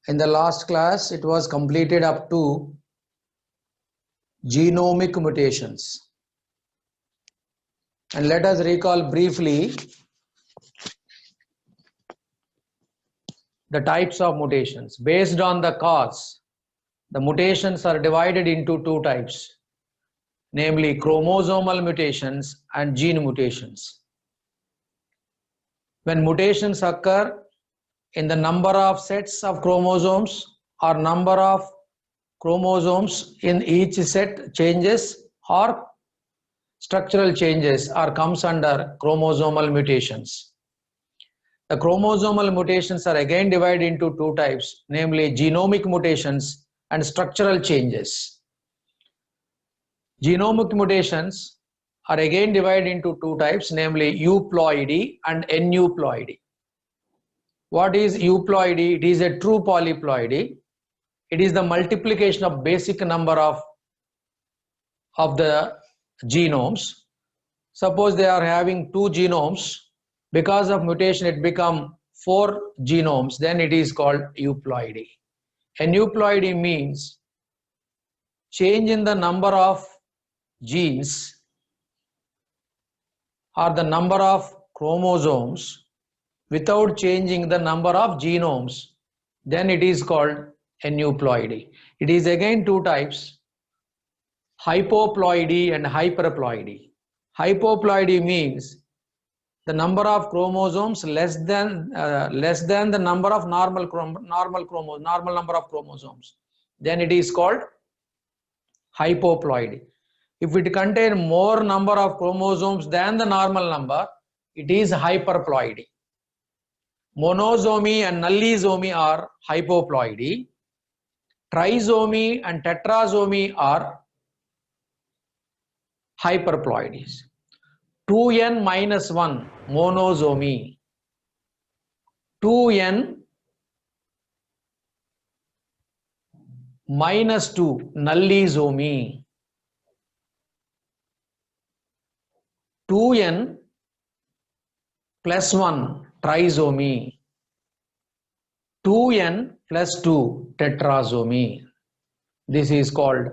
In the last class, it was completed up to genomic mutations. And let us recall briefly the types of mutations. Based on the cause, the mutations are divided into two types, namely chromosomal mutations and gene mutations. When mutations occur in the number of sets of chromosomes or number of chromosomes in each set changes, or structural changes or comes under chromosomal mutations. The chromosomal mutations are again divided into two types, namely genomic mutations and structural changes. Genomic mutations are again divided into two types, namely euploidy and aneuploidy. What is euploidy? It is a true polyploidy. It is the multiplication of basic number of the genomes. Suppose they are having two genomes, because of mutation it become 4 genomes, then it is called euploidy. Aneuploidy means change in the number of genes or the number of chromosomes without changing the number of genomes, then it is called aneuploidy. It is again two types, hypoploidy and hyperploidy. Hypoploidy means the number of chromosomes less than the number of normal number of chromosomes, then it is called hypoploidy. If it contains more number of chromosomes than the normal number, it is hyperploidy. Monosomy and nullisomy are hypoploidy. Trisomy and tetrasomy are hyperploidies. 2n minus 1 monosomy, 2n minus 2 nullisomy, 2n plus 1 trisomy, 2n plus 2 tetrasomy. This is called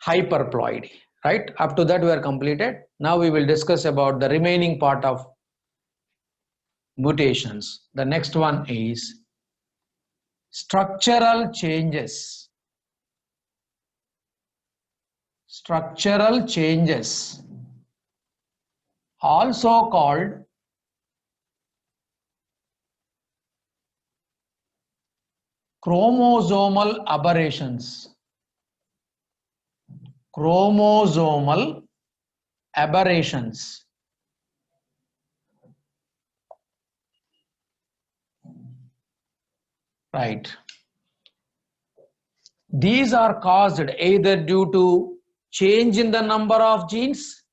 hyperploidy. Right? Up to that we are completed. Now we will discuss about the remaining part of mutations. The next one is structural changes. Structural changes, also called chromosomal aberrations. Chromosomal aberrations. Right. These are caused either due to change in the number of genes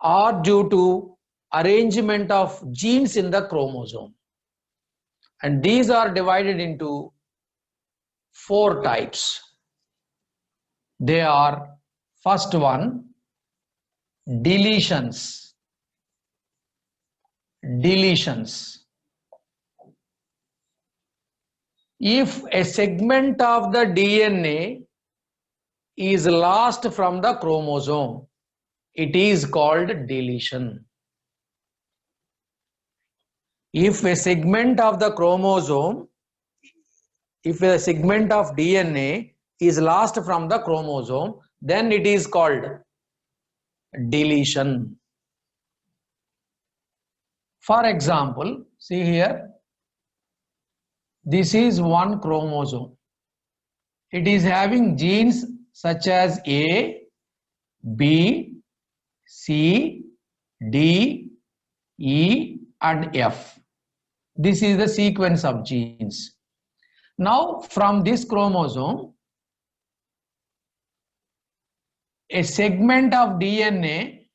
or due to arrangement of genes in the chromosome. And these are divided into 4 types. They are, first one, deletions. Deletions. If a segment of the DNA is lost from the chromosome, it is called deletion. If a segment of the chromosome, if a segment of DNA is lost from the chromosome, then it is called deletion. For example, see here, this is one chromosome. It is having genes such as A, B, C, D, E and F. This is the sequence of genes. Now from this chromosome, a segment of DNA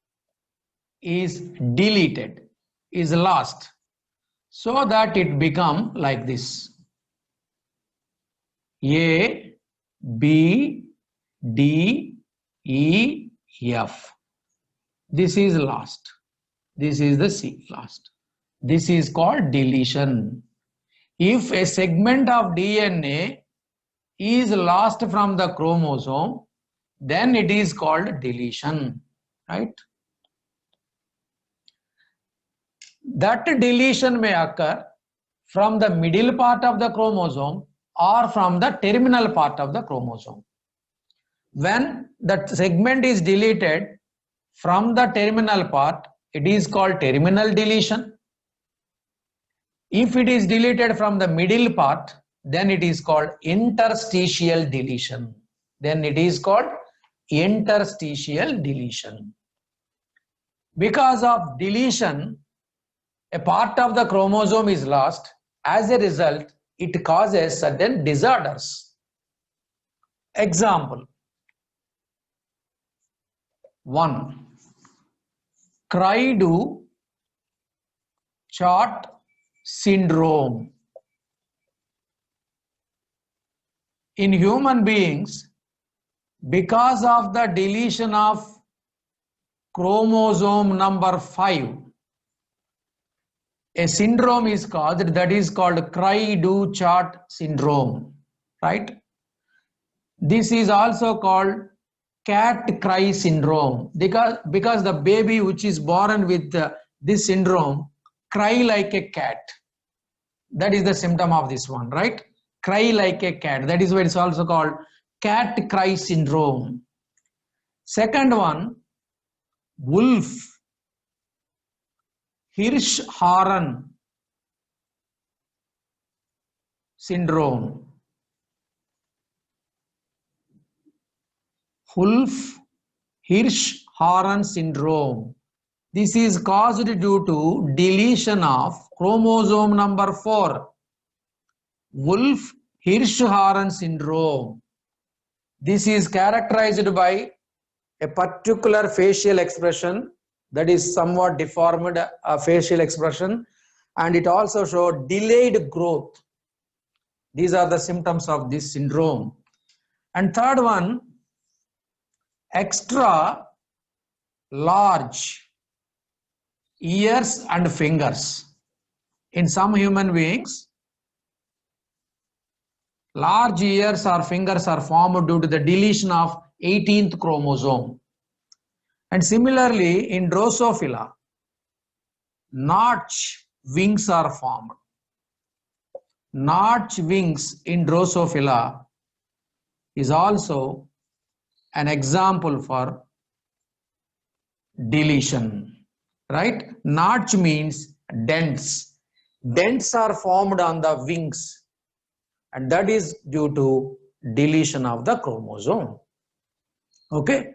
is deleted, is lost, so that it become like this: A, B, D, E, F. This is lost. This is the C, lost. This is called deletion. If a segment of DNA is lost from the chromosome, then it is called deletion, right? That deletion may occur from the middle part of the chromosome or from the terminal part of the chromosome. When that segment is deleted from the terminal part, it is called terminal deletion. If it is deleted from the middle part, then it is called interstitial deletion. Then it is called interstitial deletion. Because of deletion, a part of the chromosome is lost. As a result, it causes certain disorders. Example 1. Cry-do-chart syndrome. In human beings, because of the deletion of chromosome number 5, a syndrome is caused that is called Cry-do-chart syndrome, right? This is also called cat cry syndrome because the baby which is born with this syndrome cry like a cat. That is the symptom of this one, right? Cry like a cat. That is why it's also called cat cry syndrome. Second one, Wolff-Hirschhorn syndrome. Wolff-Hirschhorn syndrome. This is caused due to deletion of chromosome number 4. Wolff-Hirschhorn syndrome. This is characterized by a particular facial expression that is somewhat deformed facial expression, and it also shows delayed growth. These are the symptoms of this syndrome. And third one, extra large ears and fingers. In some human beings, large ears or fingers are formed due to the deletion of 18th chromosome. And similarly, in Drosophila, notch wings are formed. Notch wings in Drosophila is also an example for deletion, right? Notch means dents. Dents are formed on the wings, and that is due to deletion of the chromosome. Okay,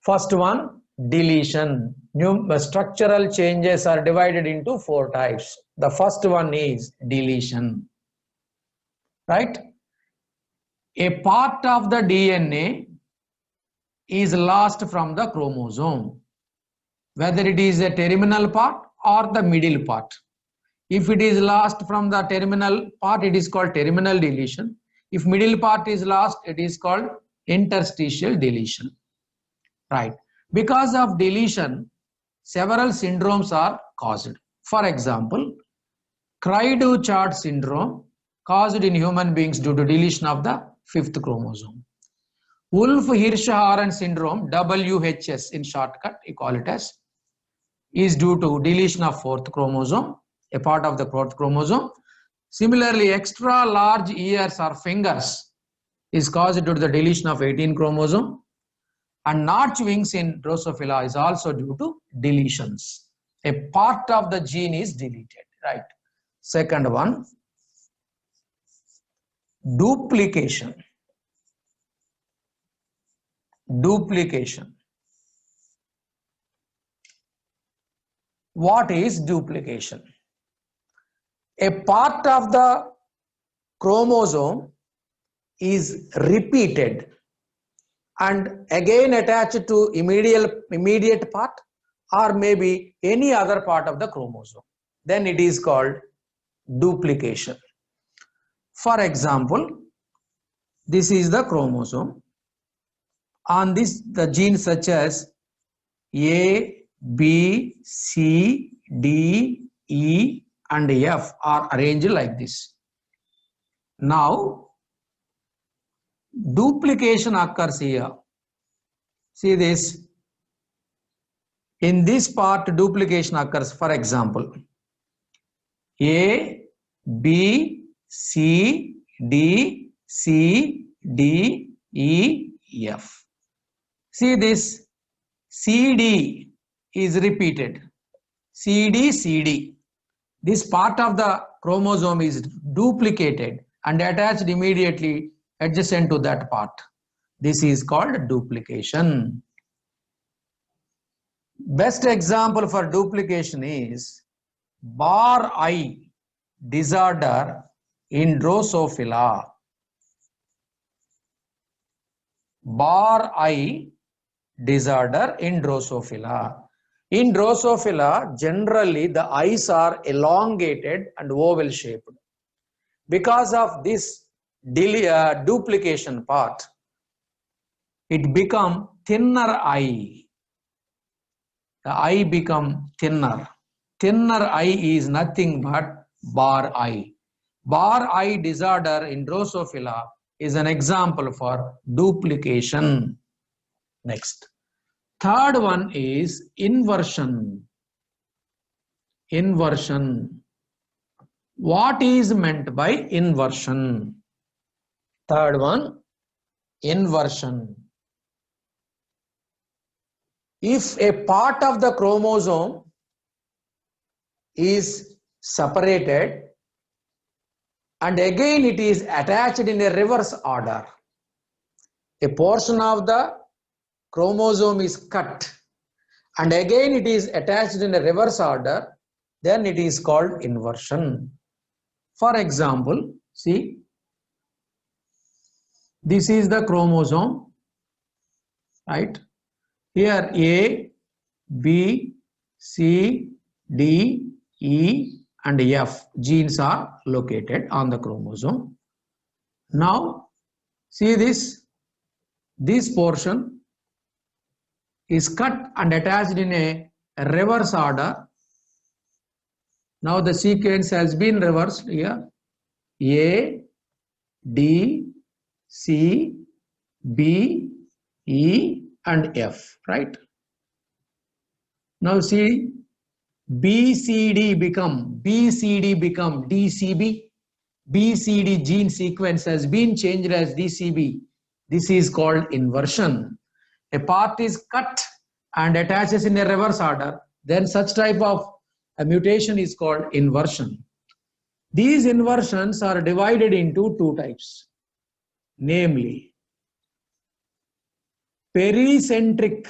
first one, deletion. New structural changes are divided into 4 types. The first one is deletion, right? A part of the DNA is lost from the chromosome, whether it is a terminal part or the middle part. If it is lost from the terminal part, it is called terminal deletion. If middle part is lost, it is called interstitial deletion, right? Because of deletion, several syndromes are caused. For example, Cry-do-chart syndrome caused in human beings due to deletion of the 5th chromosome. Wolff-Hirschhorn syndrome, WHS in shortcut, you call it as, is due to deletion of 4th chromosome, a part of the 4th chromosome. Similarly, extra large ears or fingers is caused due to the deletion of 18 chromosome. And notch wings in Drosophila is also due to deletions. A part of the gene is deleted, right? Second one, duplication. Duplication. What is duplication? A part of the chromosome is repeated and again attached to immediate part or maybe any other part of the chromosome. Then it is called duplication. For example, this is the chromosome. On this, the genes such as A, B, C, D, E and F are arranged like this. Now, duplication occurs here. See this. In this part, duplication occurs. For example, A, B, C, D, C, D, E, F. See this. CD is repeated. CD, CD. This part of the chromosome is duplicated and attached immediately adjacent to that part. This is called duplication. Best example for duplication is bar I disorder in Drosophila. Bar I disorder in Drosophila. In Drosophila, generally the eyes are elongated and oval shaped. Because of this duplication part, it become thinner eye. The eye become thinner. Thinner eye is nothing but bar eye. Bar eye disorder in Drosophila is an example for duplication. Next. Third one is inversion. Inversion. What is meant by inversion? Third one, inversion. If a part of the chromosome is separated and again it is attached in a reverse order, a portion of the chromosome is cut and again it is attached in a reverse order, then it is called inversion. For example, see, this is the chromosome, right? Here A, B, C, D, E and F genes are located on the chromosome. Now, see this portion is cut and attached in a reverse order. Now the sequence has been reversed here. A, D, C, B, E and F, right? Now see, BCD become DCB. BCD gene sequence has been changed as DCB. This is called inversion. A part is cut and attaches in a reverse order, then such type of a mutation is called inversion. These inversions are divided into two types, namely pericentric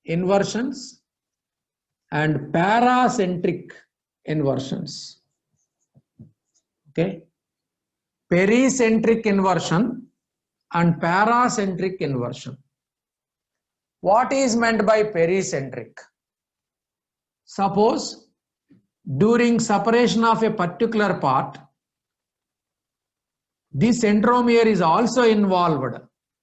inversions and paracentric inversions. Okay, pericentric inversion and paracentric inversion. What is meant by pericentric? Suppose during separation of a particular part, this centromere is also involved.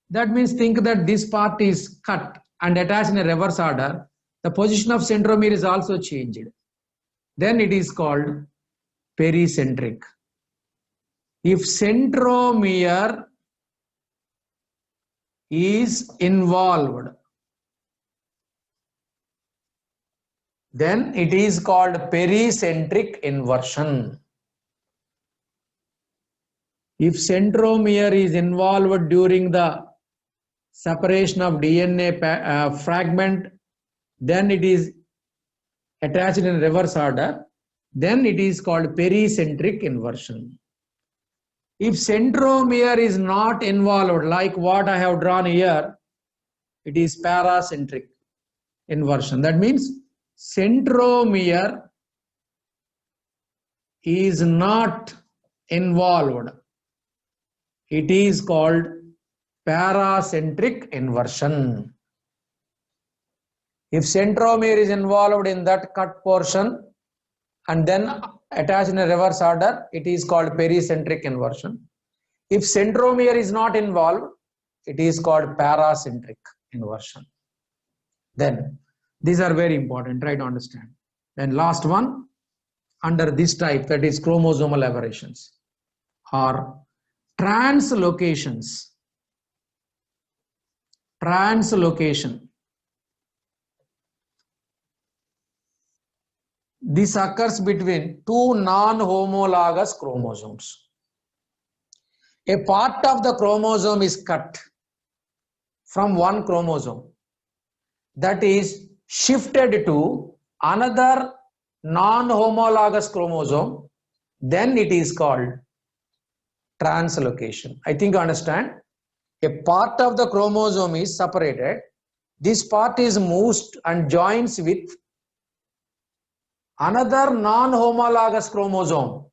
That means think that this part is cut and attached in a reverse order. The position of centromere is also changed. Then it is called pericentric. If centromere is involved, then it is called pericentric inversion. If centromere is involved during the separation of DNA fragment, then it is attached in reverse order, then it is called pericentric inversion. If centromere is not involved, like what I have drawn here, it is paracentric inversion. That means centromere is not involved. It is called paracentric inversion. If centromere is involved in that cut portion and then attached in a reverse order, it is called pericentric inversion. If centromere is not involved, it is called paracentric inversion. Then these are very important, try to understand. Then last one, under this type, that is chromosomal aberrations, are translocations. Translocation. This occurs between two non-homologous chromosomes. A part of the chromosome is cut from one chromosome, that is shifted to another non-homologous chromosome, then it is called translocation. I think you understand. A part of the chromosome is separated. This part is moved and joins with another non-homologous chromosome,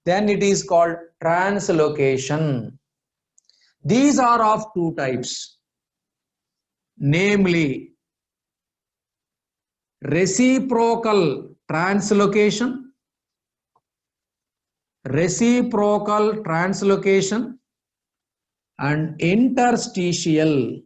then it is called translocation. These are of two types, namely reciprocal translocation, and interstitial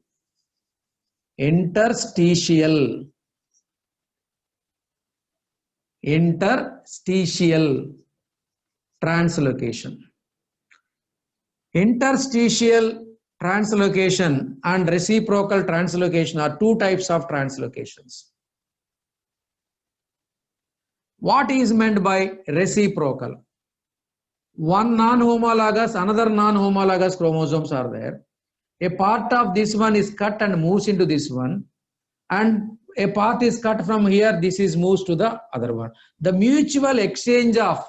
translocation. Interstitial translocation and reciprocal translocation are two types of translocations. What is meant by reciprocal? One non-homologous, another non-homologous chromosomes are there. A part of this one is cut and moves into this one, and a part is cut from here, this is moves to the other one. The mutual exchange of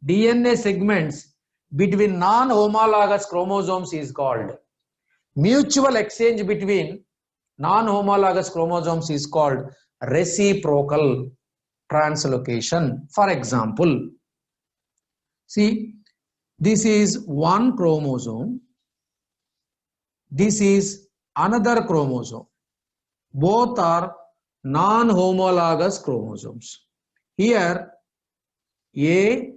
DNA segments between non-homologous chromosomes is called mutual exchange between non-homologous chromosomes is called reciprocal translocation. For example, see, this is one chromosome, this is another chromosome. Both are non-homologous chromosomes. Here A,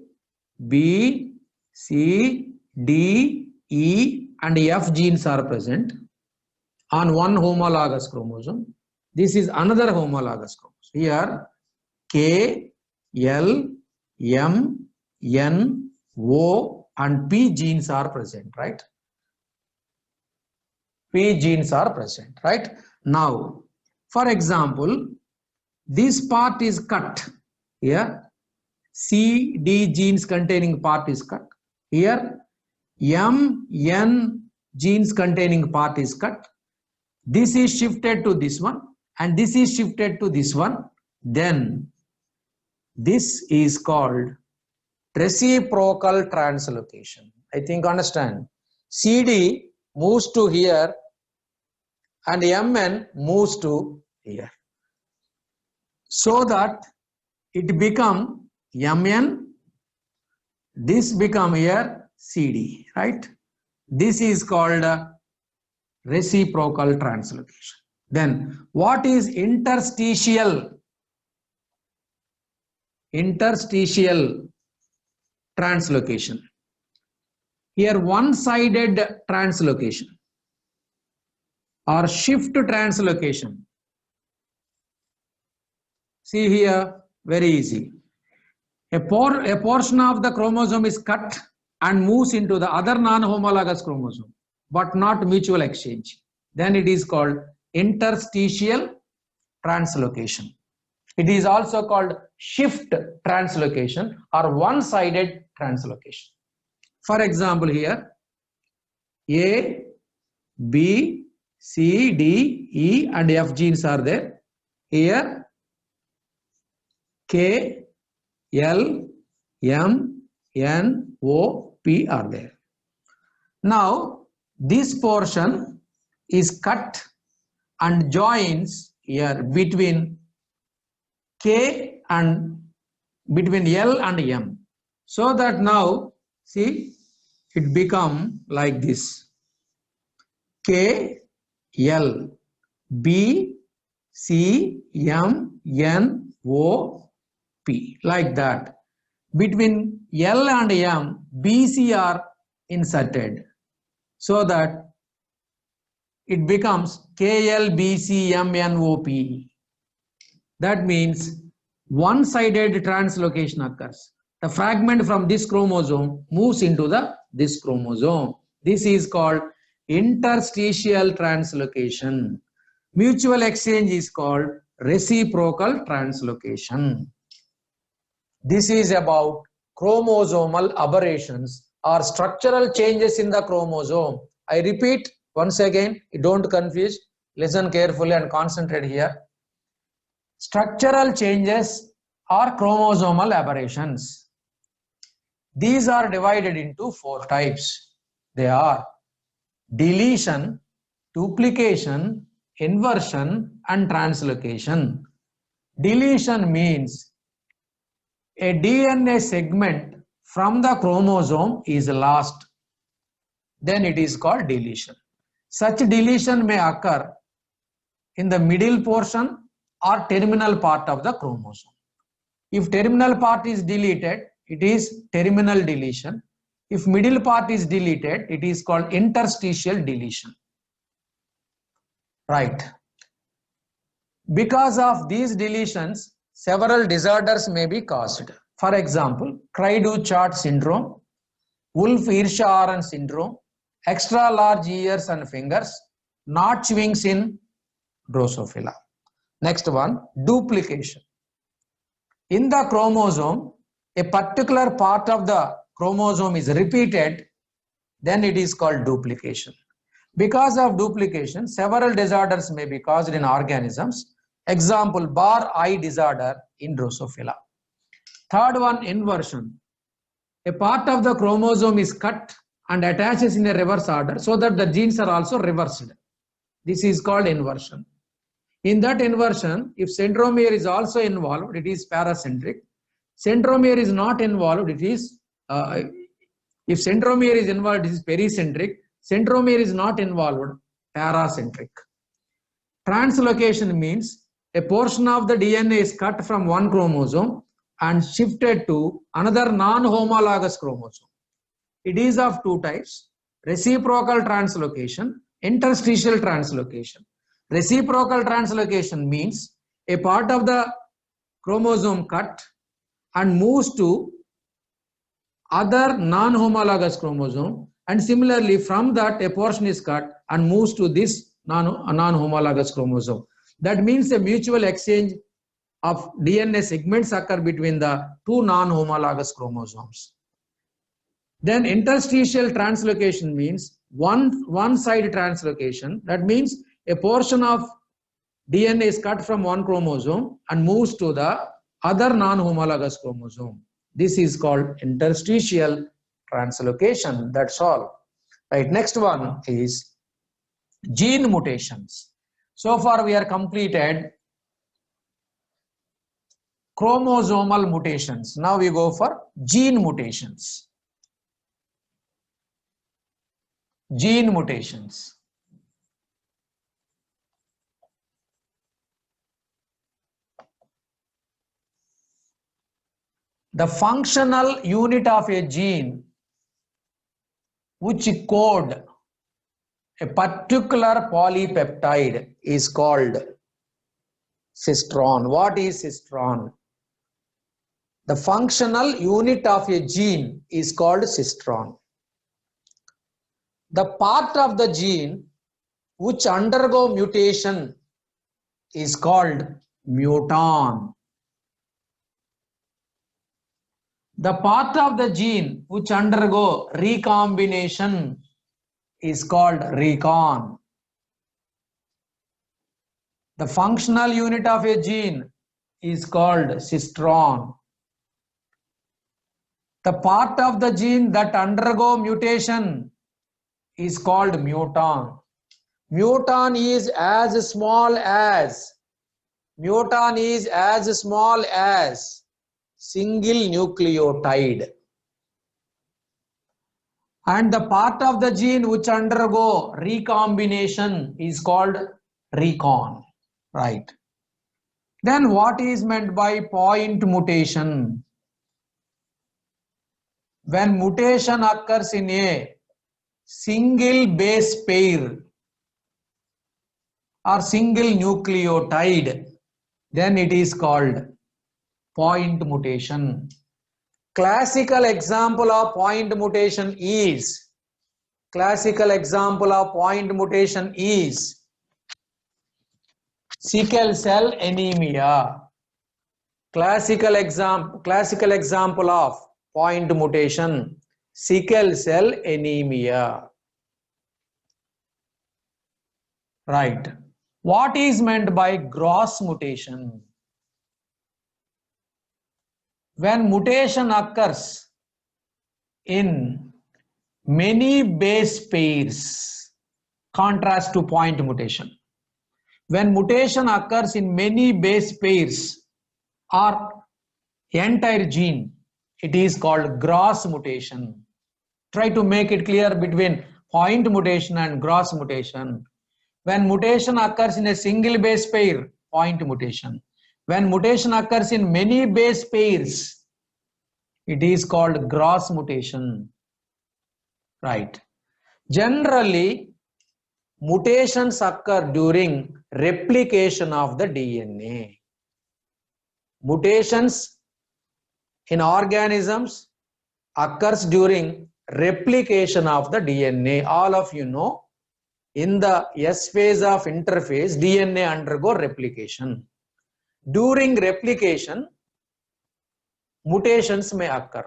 B, C, D, E and F genes are present on one homologous chromosome. This is another homologous chromosome. Here K, L, M, N, O and P genes are present, right? P genes are present, right? Now, for example, this part is cut. Here C, D genes containing part is cut. Here M, N genes containing part is cut. This is shifted to this one and this is shifted to this one. Then this is called reciprocal translocation. I think understand. CD moves to here and MN moves to here, so that it become MN, this become here CD, right? This is called reciprocal translocation. Then what is interstitial translocation? Here one-sided translocation or shift translocation. See here, very easy. A portion of the chromosome is cut and moves into the other non-homologous chromosome, but not mutual exchange. Then it is called interstitial translocation. It is also called shift translocation or one-sided translocation. For example, here A, B, C, D, E and F genes are there. Here K, L, M, N, O, P are there. Now this portion is cut and joins here between K and between L and M, so that now see it become like this: K, L, B, C, M, N, O, P, like that. Between L and M, BC are inserted, so that it becomes KLBCMNOP. That means one-sided translocation occurs. The fragment from this chromosome moves into this chromosome. This is called interstitial translocation. Mutual exchange is called reciprocal translocation. This is about chromosomal aberrations or structural changes in the chromosome. I repeat once again, don't confuse, listen carefully and concentrate here. Structural changes are chromosomal aberrations. These are divided into 4 types. They are deletion, duplication, inversion, and translocation. Deletion means a DNA segment from the chromosome is lost. Then it is called deletion. Such deletion may occur in the middle portion or terminal part of the chromosome. If terminal part is deleted, it is terminal deletion. If middle part is deleted, it is called interstitial deletion. Right. Because of these deletions, several disorders may be caused. For example, Cry-Du-Chart syndrome, Wolff-Hirschhorn syndrome, extra large ears and fingers, notch wings in Drosophila. Next one, duplication. In the chromosome, a particular part of the chromosome is repeated, then it is called duplication. Because of duplication, several disorders may be caused in organisms. Example, bar eye disorder in Drosophila. Third one, inversion. A part of the chromosome is cut and attaches in a reverse order so that the genes are also reversed. This is called inversion. In that inversion, if centromere is also involved, it is paracentric. Centromere is not involved, it is, if centromere is involved, it is pericentric. Centromere is not involved, paracentric. Translocation means a portion of the DNA is cut from one chromosome and shifted to another non-homologous chromosome. It is of 2 types, reciprocal translocation, interstitial translocation. Reciprocal translocation means a part of the chromosome cut and moves to other non-homologous chromosome, and similarly from that a portion is cut and moves to this non-homologous chromosome. That means a mutual exchange of DNA segments occur between the 2 non-homologous chromosomes. Then interstitial translocation means one-side translocation. That means a portion of DNA is cut from one chromosome and moves to the other non-homologous chromosome. This is called interstitial translocation. That's all. Right. Next one is gene mutations. So far we are completed chromosomal mutations. Now we go for gene mutations. Gene mutations. The functional unit of a gene which code a particular polypeptide is called cistron. What is cistron? The functional unit of a gene is called cistron. The part of the gene which undergo mutation is called muton. The part of the gene which undergo recombination is called recon. The functional unit of a gene is called cistron. The part of the gene that undergo mutation is called muton. Muton is as small as single nucleotide. And the part of the gene which undergo recombination is called recon. Right. Then what is meant by point mutation? When mutation occurs in a single base pair or single nucleotide, then it is called point mutation. Classical example of point mutation is sickle cell anemia. Classical example of point mutation, sickle cell anemia. Right. What is meant by gross mutation? When mutation occurs in many base pairs, contrast to point mutation. When mutation occurs in many base pairs or entire gene, it is called gross mutation. Try to make it clear between point mutation and gross mutation. When mutation occurs in a single base pair, point mutation. When mutation occurs in many base pairs, it is called gross mutation. Right. Generally, mutations occur during replication of the DNA. Mutations in organisms occurs during replication of the DNA. All of you know, in the S phase of interphase, DNA undergo replication. During replication, mutations may occur,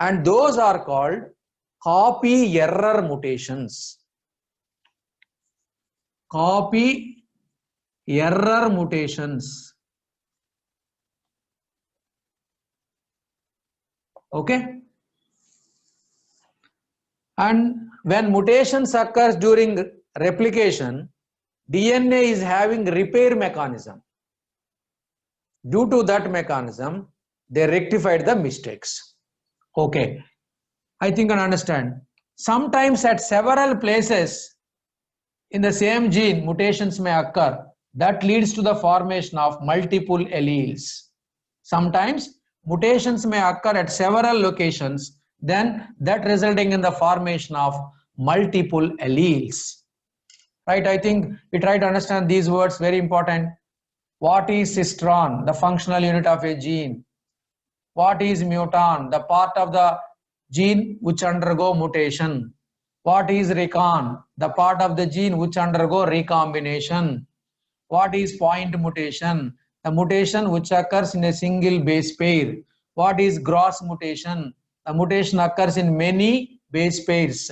and those are called copy error mutations. Copy error mutations. Okay. And when mutations occurs during replication, DNA is having repair mechanism. Due to that mechanism, they rectified the mistakes. Okay, I think I understand. Sometimes at several places in the same gene, mutations may occur. That leads to the formation of multiple alleles. Sometimes mutations may occur at several locations, then that resulting in the formation of multiple alleles. Right, I think we try to understand these words, very important. What is cistron? The functional unit of a gene. What is mutant? The part of the gene which undergo mutation. What is recon? The part of the gene which undergo recombination. What is point mutation? The mutation which occurs in a single base pair. What is gross mutation? The mutation occurs in many base pairs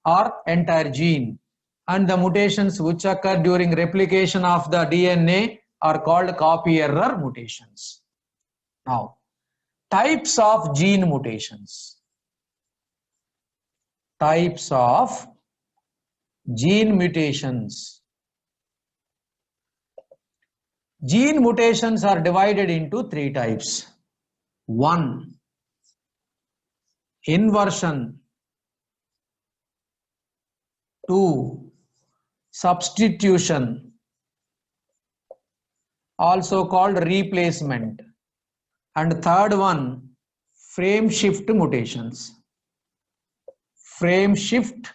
or entire gene. And the mutations which occur during replication of the DNA are called copy error mutations. Now, types of gene mutations. Types of gene mutations. Gene mutations are divided into three types. 1. Inversion. 2. Substitution, also called replacement. And third one, frame shift mutations. Frame shift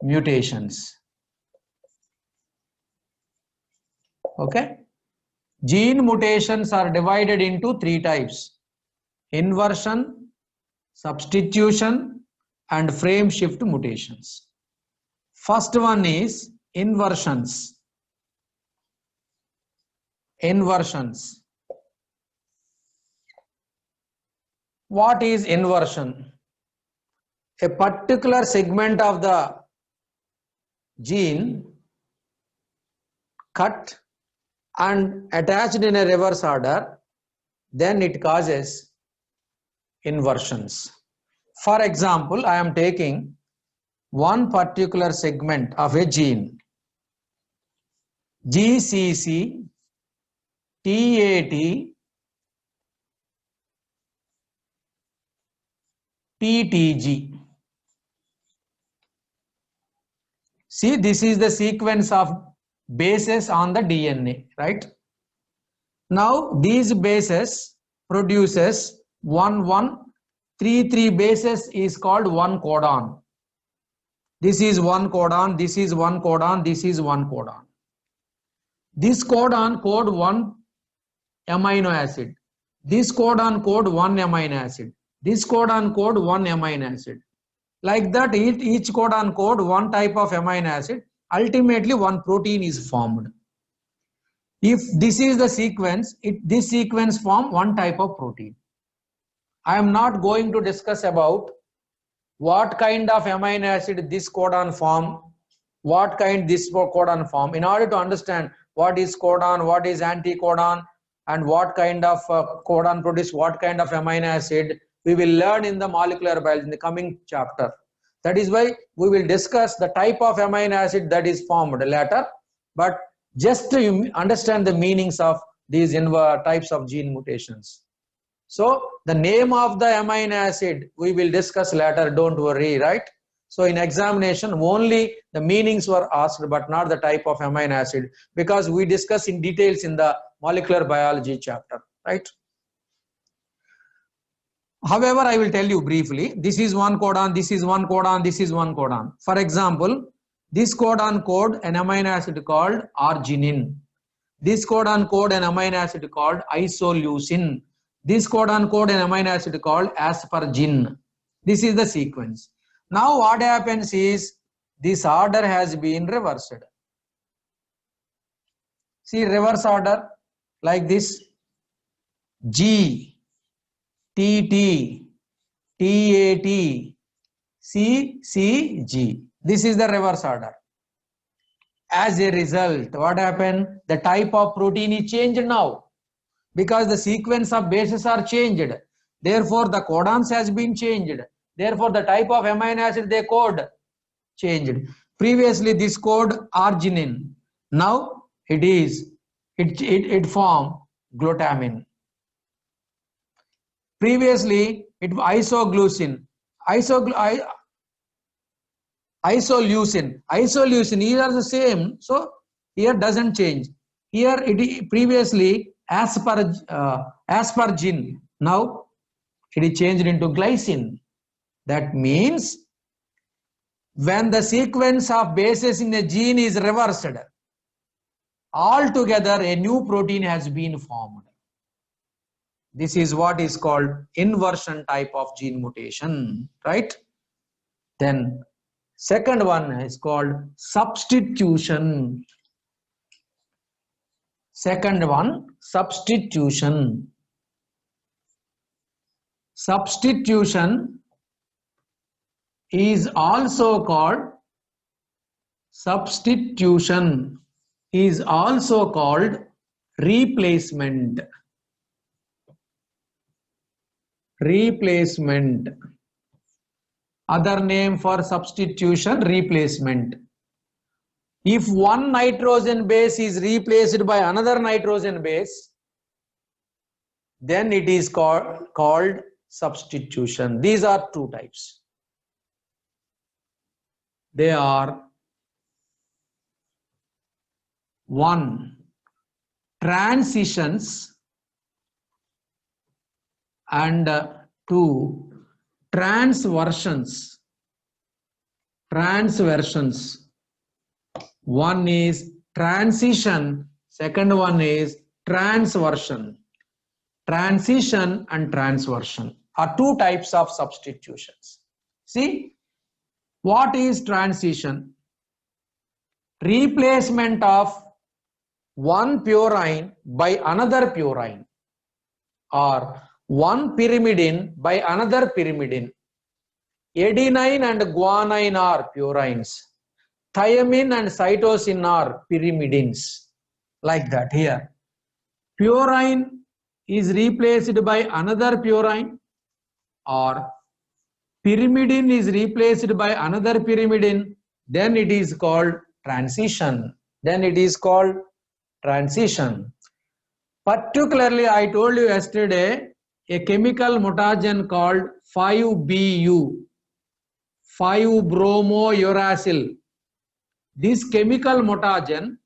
mutations. Okay. Gene mutations are divided into three types: inversion, substitution, and frame shift mutations. First one is inversions. Inversions. What is inversion? A particular segment of the gene cut and attached in a reverse order, then it causes inversions. For example, I am taking one particular segment of a gene, GCC TAT TTG. See, this is the sequence of bases on the DNA, right? Now these bases produces 1133 bases is called one codon. This is one codon, this is one codon, this is one codon. This codon, code 1 amino acid. This codon code 1 amino acid. This codon code 1 amino acid. Like that, each codon code one type of amino acid. Ultimately, one protein is formed. If this is the sequence, this sequence form one type of protein. I am not going to discuss about what kind of amino acid this codon form, what kind this codon form. In order to understand what is codon, what is anticodon, and what kind of codon produce what kind of amino acid, we will learn in the molecular biology in the coming chapter. That is why we will discuss the type of amino acid that is formed later, but just to understand the meanings of these types of gene mutations. So the name of the amino acid we will discuss later, don't worry, right? So in examination only the meanings were asked but not the type of amino acid, because we discuss in details in the molecular biology chapter, right? However, I will tell you briefly, this is one codon, this is one codon, this is one codon. For example, this codon code an amino acid called arginine. This codon code an amino acid called isoleucine. This codon code an amino acid called aspargine. This is the sequence. Now what happens is this order has been reversed. See, reverse order like this: G, T, T, T, A, T, C, C, G. This is the reverse order. As a result, what happened? The type of protein is changed now, because the sequence of bases are changed. Therefore, the codons has been changed. Therefore, the type of amino acid they code changed. Previously, this code arginine. Now it formed glutamine. Previously, it isoglucine. Isoleucine. These are the same. So here doesn't change. Here it previously aspargine. Now it is changed into glycine. That means when the sequence of bases in a gene is reversed, altogether a new protein has been formed. This is what is called inversion type of gene mutation, right? Then second one is called substitution. Second one, substitution. Substitution is also called replacement. Other name for substitution, replacement. If one nitrogen base is replaced by another nitrogen base, then it is called substitution. These are two types. They are: one, transitions, and two, transversions. One is transition, second one is transversion. Transition and transversion are two types of substitutions. See, what is transition? Replacement of one purine by another purine, or one pyrimidine by another pyrimidine. Adenine and guanine are purines. Thymine and cytosine are pyrimidines. Like that here. Purine is replaced by another purine, or pyrimidine is replaced by another pyrimidine, then it is called transition. Particularly, I told you yesterday, a chemical mutagen called 5-BU, 5-bromouracil. This chemical mutagen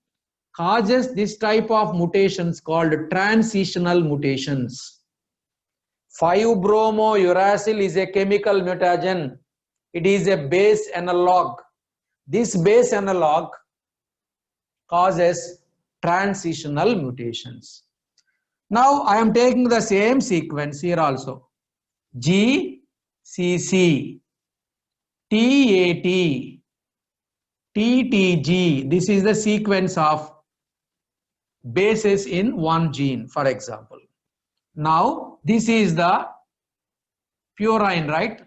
causes this type of mutations called transitional mutations. 5-bromouracil is a chemical mutagen. It is a base analog. This base analog causes transitional mutations. Now I am taking the same sequence here also. GCC, TAT, TTG. This is the sequence of bases in one gene, for example. Now this is the purine, right?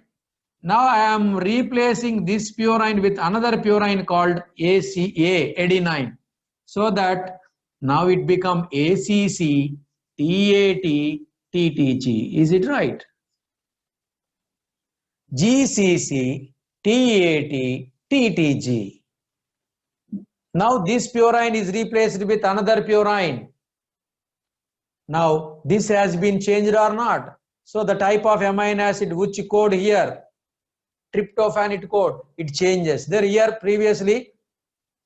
Now I am replacing this purine with another purine called ACA, adenine, so that now it becomes ACC, TAT, TTG. Is it right? GCC, TAT, TTG. Now this purine is replaced with another purine. Now this has been changed or not? So the type of amino acid which code here, tryptophan it code, it changes. There here previously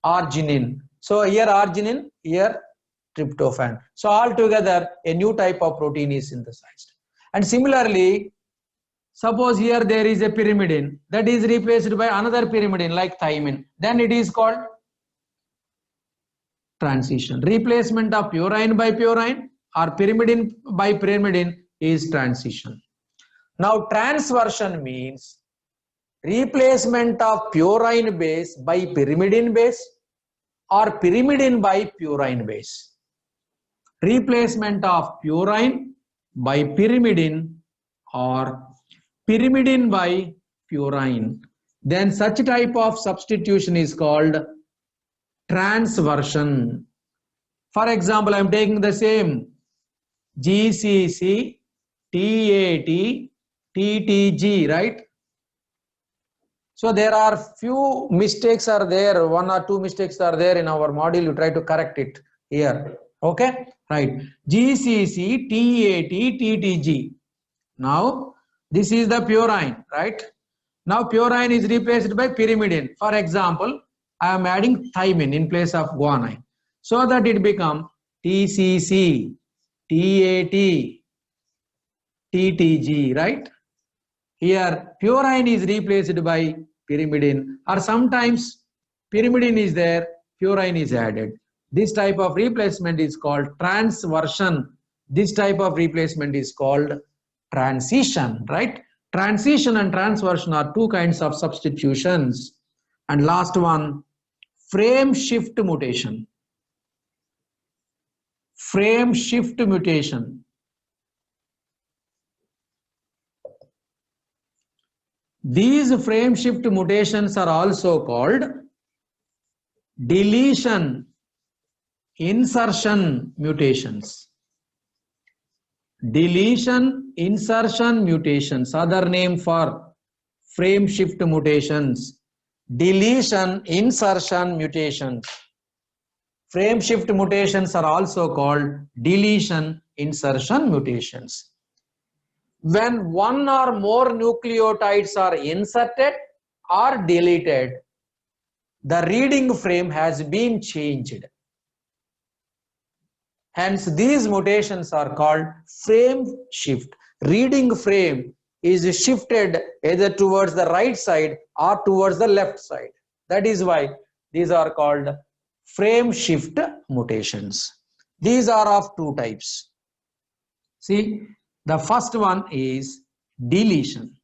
arginine. So here arginine, here tryptophan. So altogether a new type of protein is synthesized. And similarly, suppose here there is a pyrimidine that is replaced by another pyrimidine like thymine. Then it is called transition. Replacement of purine by purine or pyrimidine by pyrimidine is transition. Now transversion means replacement of purine base by pyrimidine base or pyrimidine by purine base. Replacement of purine by pyrimidine or pyrimidine by purine. Then such type of substitution is called transversion. For example, I am taking the same GCC, TAT, TTG, right? So there are few mistakes are there, one or two mistakes are there in our module. You try to correct it here. Okay, right? GCC, TAT, TTG. Now this is the purine, right? Now purine is replaced by pyrimidine. For example, I am adding thymine in place of guanine, so that it becomes TCC, TAT, TTG, right? Here purine is replaced by pyrimidine, or sometimes pyrimidine is there, purine is added. This type of replacement is called transversion. This type of replacement is called transition, right? Transition and transversion are two kinds of substitutions. And last one, frame shift mutation. Frame shift mutation. These frame shift mutations are also called deletion insertion mutations. Deletion insertion mutations, other name for frame shift mutations. Deletion insertion mutations. Frame shift mutations are also called deletion insertion mutations. When one or more nucleotides are inserted or deleted, the reading frame has been changed. Hence, these mutations are called frame shift. Reading frame is shifted either towards the right side or towards the left side. That is why these are called frame shift mutations. These are of two types. See, the first one is deletion.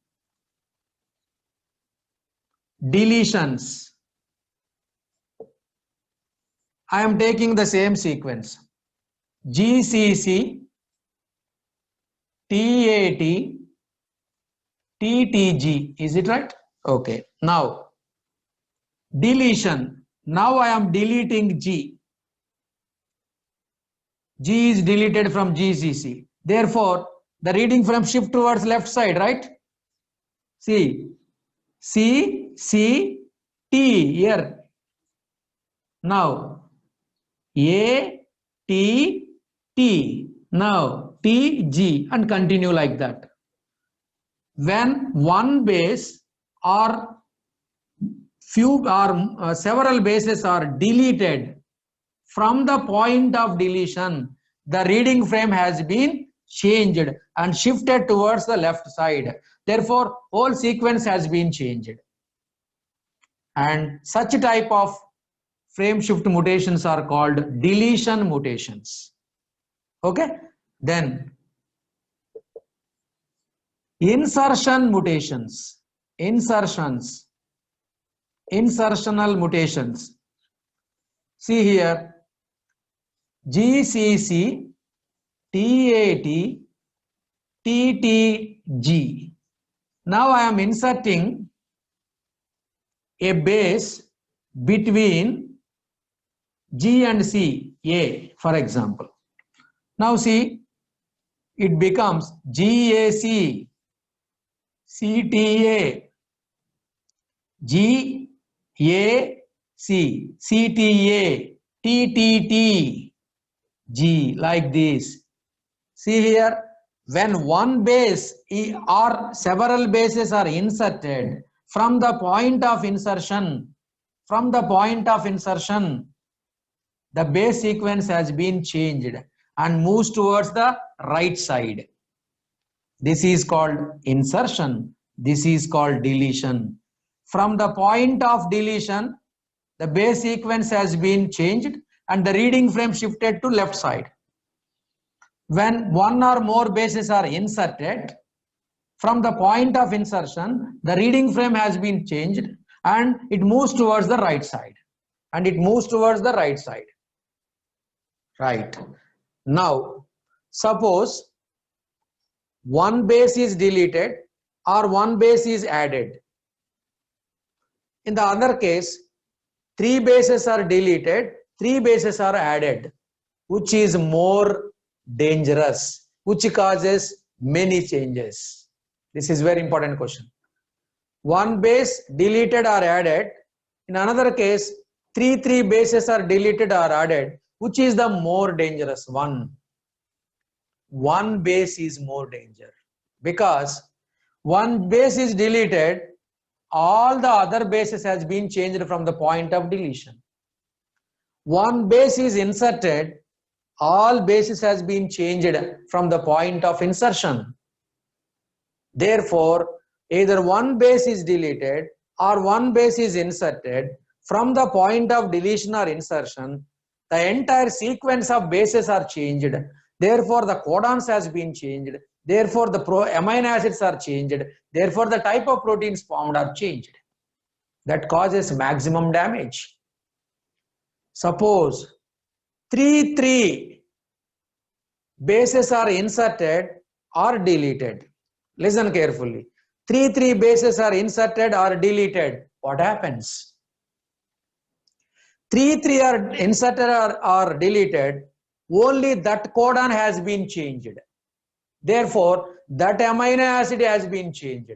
Deletions. I am taking the same sequence. GCC, TAT, TTG. Is it right? Okay. Now, deletion. Now I am deleting G. G is deleted from GCC. Therefore, the reading frame shift towards left side, right? See, C, C, T here. Now, A, T, T. Now, T, G, and continue like that. When one base or few or several bases are deleted from the point of deletion, the reading frame has been changed and shifted towards the left side. Therefore, whole sequence has been changed. And such type of frame shift mutations are called deletion mutations. Okay. Then insertion mutations, insertional mutations. See here, GCC, TAT, TTG. Now I am inserting a base between G and C, A, for example. Now see, it becomes GAC, CTA, GAC, CTA, TTT, G, like this. See here, when one base or several bases are inserted from the point of insertion, the base sequence has been changed and moves towards the right side. This is called insertion. This is called deletion. From the point of deletion, the base sequence has been changed and the reading frame shifted to left side. When one or more bases are inserted, from the point of insertion, the reading frame has been changed and it moves towards the right side. Right. Now, suppose one base is deleted or one base is added. In the other case, 3 bases are deleted, 3 bases are added. Which is more dangerous? Which causes many changes? This is very important question. One base deleted or added. In another case, 3 bases are deleted or added. Which is the more dangerous one? One base is more danger, because one base is deleted, all the other bases has been changed from the point of deletion. One base is inserted, all bases has been changed from the point of insertion. Therefore, either one base is deleted or one base is inserted, from the point of deletion or insertion, the entire sequence of bases are changed. Therefore, the codons has been changed. Therefore, the amino acids are changed. Therefore, the type of proteins formed are changed. That causes maximum damage. Suppose 3 bases are inserted or deleted. Listen carefully. 3 bases are inserted or deleted. What happens? 3 are inserted or deleted. Only that codon has been changed. Therefore, that amino acid has been changed.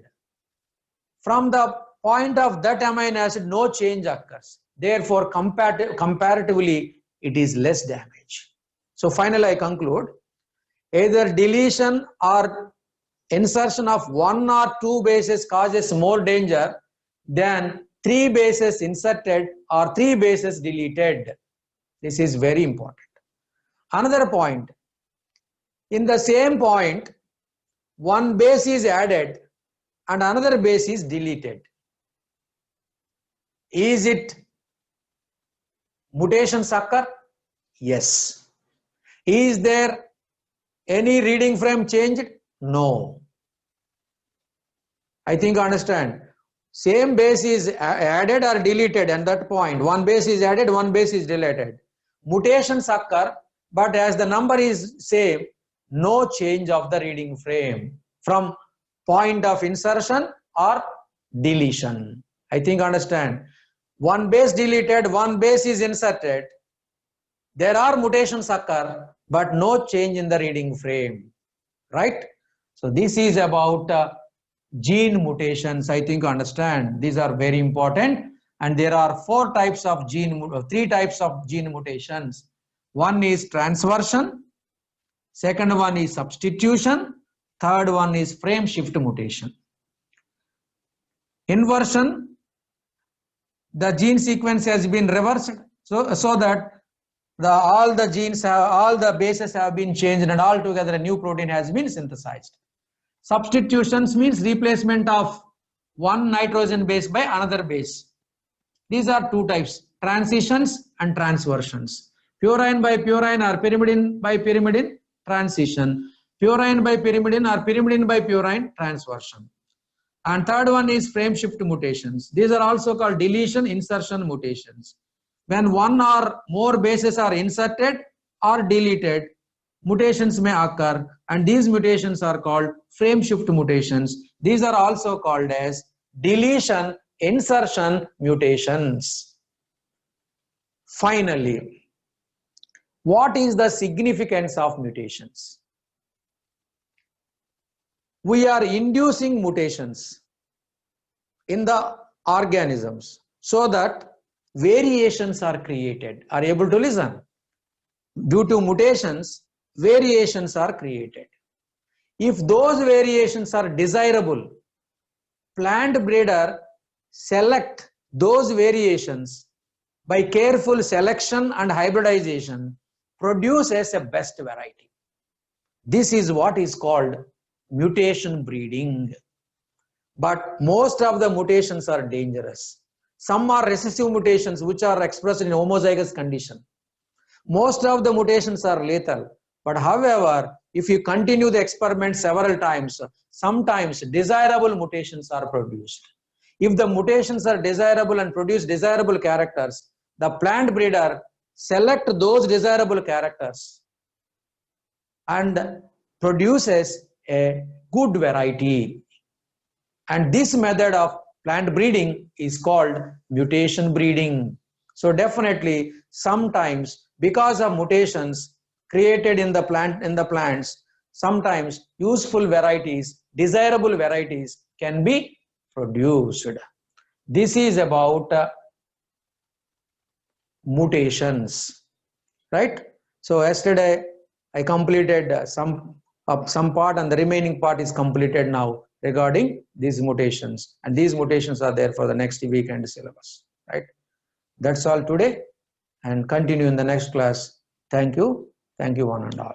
From the point of that amino acid, no change occurs. Therefore, comparatively, it is less damage. So finally, I conclude, either deletion or insertion of 1 or 2 bases causes more danger than 3 bases inserted or 3 bases deleted. This is very important. Another point, in the same point, one base is added and another base is deleted. Is it mutations occur? Yes. Is there any reading frame changed? No. I think you understand. Same base is added or deleted at that point. One base is added, one base is deleted. Mutations occur, but as the number is same, no change of the reading frame from point of insertion or deletion. I think understand. One base deleted, one base is inserted. There are mutations occur, but no change in the reading frame. Right? So this is about gene mutations. I think you understand. These are very important. And there are 3 types of gene mutations. One is transversion, second one is substitution, third one is frame shift mutation. Inversion, the gene sequence has been reversed so that all the bases have been changed and altogether a new protein has been synthesized. Substitutions means replacement of one nitrogen base by another base. These are 2 types, transitions and transversions. Purine by purine or pyrimidine by pyrimidine, transition, purine by pyrimidine or pyrimidine by purine transversion. And third one is frame shift mutations. These are also called deletion insertion mutations. When one or more bases are inserted or deleted, mutations may occur, and these mutations are called frame shift mutations. These are also called as deletion insertion mutations. Finally, what is the significance of mutations? We are inducing mutations in the organisms so that variations are created. Are you able to listen? Due to mutations, variations are created. If those variations are desirable, plant breeder select those variations by careful selection and hybridization, produces a best variety. This is what is called mutation breeding. But most of the mutations are dangerous. Some are recessive mutations which are expressed in homozygous condition. Most of the mutations are lethal. But however, if you continue the experiment several times, sometimes desirable mutations are produced. If the mutations are desirable and produce desirable characters, the plant breeder select those desirable characters and produces a good variety. And this method of plant breeding is called mutation breeding. So definitely sometimes because of mutations created in the plants, sometimes useful varieties, desirable varieties can be produced. This is about mutations, right? So yesterday I completed some part, and the remaining part is completed now regarding these mutations, and these mutations are there for the next weekend syllabus, right? That's all today, and continue in the next class. Thank you one and all.